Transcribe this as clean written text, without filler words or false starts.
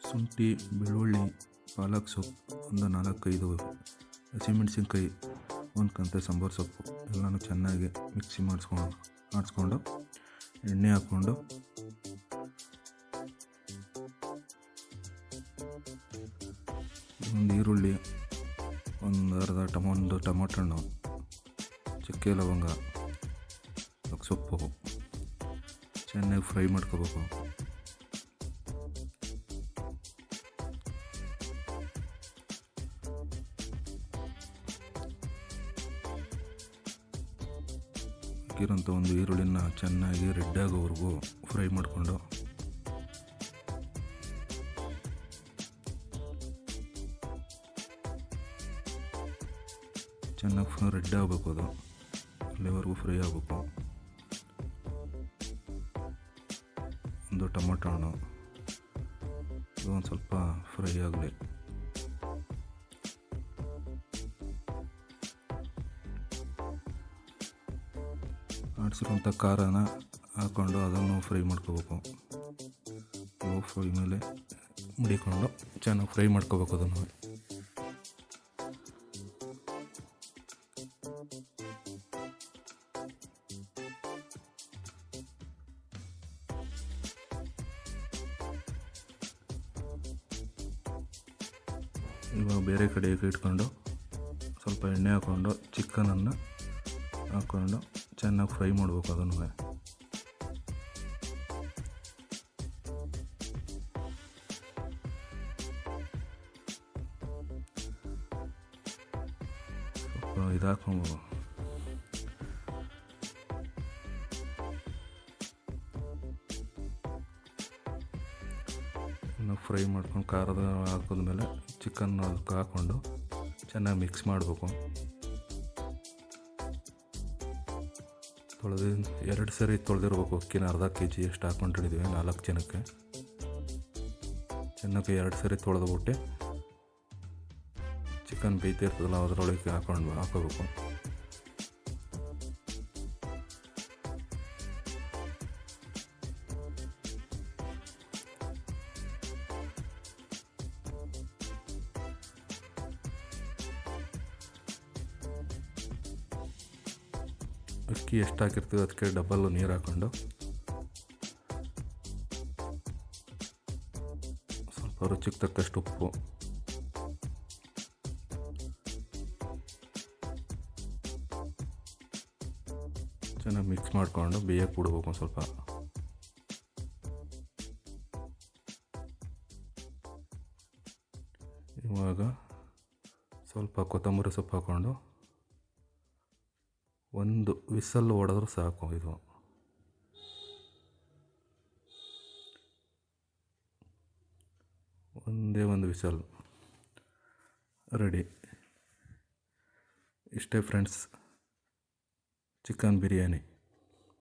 ಶುಂಠಿ, ಬೆಳ್ಳುಳ್ಳಿ, ಪಾಲಕ್ ಸೊಪ್ಪು ಒಂದು 4-5 ಹಸಿಮೆಣಸಿನ್ಕಾಯಿ, ಒಂದು ಕಂತೆ ಸಾಂಬಾರು ಸೊಪ್ಪು ಎಲ್ಲನೂ ಚೆನ್ನಾಗಿ ಮಿಕ್ಸಿ ಮಾಡಿಸ್ಕೊಂಡು ಎಣ್ಣೆ ಹಾಕ್ಕೊಂಡು ಒಂದು ಈರುಳ್ಳಿ, ಒಂದು ಟೊಮೊಟೊ ಹಣ್ಣು, ಚಕ್ಕೆ ಲವಂಗ, ಸೊಪ್ಪು ಚೆನ್ನಾಗಿ ಫ್ರೈ ಮಾಡ್ಕೋಬೇಕು. ಹಾಕಿರೋಂಥ ಒಂದು ಈರುಳ್ಳಿನ ಚೆನ್ನಾಗಿ ರೆಡ್ ಆಗೋವರೆಗೂ ಫ್ರೈ ಮಾಡಿಕೊಂಡು ಚೆನ್ನಾಗಿ ರೆಡ್ ಆಗಬೇಕು. ಅದು ಅಲ್ಲಿವರೆಗೂ ಫ್ರೈ ಆಗಬೇಕು. ಒಂದು ಟೊಮೊಟೊ ಹಣ್ಣು ಇದು ಒಂದು ಸ್ವಲ್ಪ ಫ್ರೈ ಆಗಲಿ. ಆಡಿಸಿರುವಂಥ ಖಾರನ ಹಾಕ್ಕೊಂಡು ಅದನ್ನು ಫ್ರೈ ಮಾಡ್ಕೋಬೇಕು. ಲೋ ಫ್ರೈ ಮೇಲೆ ಮುಡಿಕೊಂಡು ಚೆನ್ನಾಗಿ ಫ್ರೈ ಮಾಡ್ಕೋಬೇಕು. ಅದನ್ನು ಇವಾಗ ಬೇರೆ ಕಡೆಗೆ ಇಟ್ಕೊಂಡು ಸ್ವಲ್ಪ ಎಣ್ಣೆ ಹಾಕ್ಕೊಂಡು ಚಿಕನನ್ನು ಹಾಕ್ಕೊಂಡು ಚೆನ್ನಾಗಿ ಫ್ರೈ ಮಾಡಬೇಕು. ಅದನ್ನು ಸ್ವಲ್ಪ ಇದು ಹಾಕ್ಕೊಂಡು ಫ್ರೈ ಮಾಡ್ಕೊಂಡು ಖಾರದ ಹಾಕಿದ್ಮೇಲೆ ಚಿಕನ್ ಅದಕ್ಕೆ ಹಾಕ್ಕೊಂಡು ಚೆನ್ನಾಗಿ ಮಿಕ್ಸ್ ಮಾಡಬೇಕು. ತೊಳೆದು 2 ಸರಿ ತೊಳೆದಿರ್ಬೇಕು. ಅಕ್ಕಿನ ಅರ್ಧ kg ಎಷ್ಟು ಹಾಕ್ಕೊಂಡಿದ್ದೀವಿ 4 ಜನಕ್ಕೆ. ಚೆನ್ನಾಗಿ 2 ಸರಿ ತೊಳೆದ್ಬಿಟ್ಟು ಚಿಕನ್ ಬೇಯ್ತಿರ್ತದಲ್ಲ ಅದರೊಳಗೆ ಹಾಕೋಬೇಕು. ಅಕ್ಕಿ ಎಷ್ಟು ಹಾಕಿರ್ತೀವಿ ಅದಕ್ಕೆ ಡಬಲ್ ನೀರು ಹಾಕ್ಕೊಂಡು ಸ್ವಲ್ಪ ರುಚಿಗೆ ತಕ್ಕಷ್ಟು ಉಪ್ಪು, ಚೆನ್ನಾಗಿ ಮಿಕ್ಸ್ ಮಾಡಿಕೊಂಡು ಬೇಯಕ್ಕೆ ಬಿಡ್ಬೇಕು. ಒಂದು ಸ್ವಲ್ಪ ಇವಾಗ ಸ್ವಲ್ಪ ಕೊತ್ತಂಬರಿ ಸೊಪ್ಪು ಹಾಕ್ಕೊಂಡು ಒಂದು ವಿಸಲ್ ಹೊಡೆದ್ರೆ ಸಾಕು. ಇದು ಒಂದೇ ಒಂದು ವಿಸಲ್ ರೆಡಿ. ಇಷ್ಟೇ ಫ್ರೆಂಡ್ಸ್, ಚಿಕನ್ ಬಿರಿಯಾನಿ.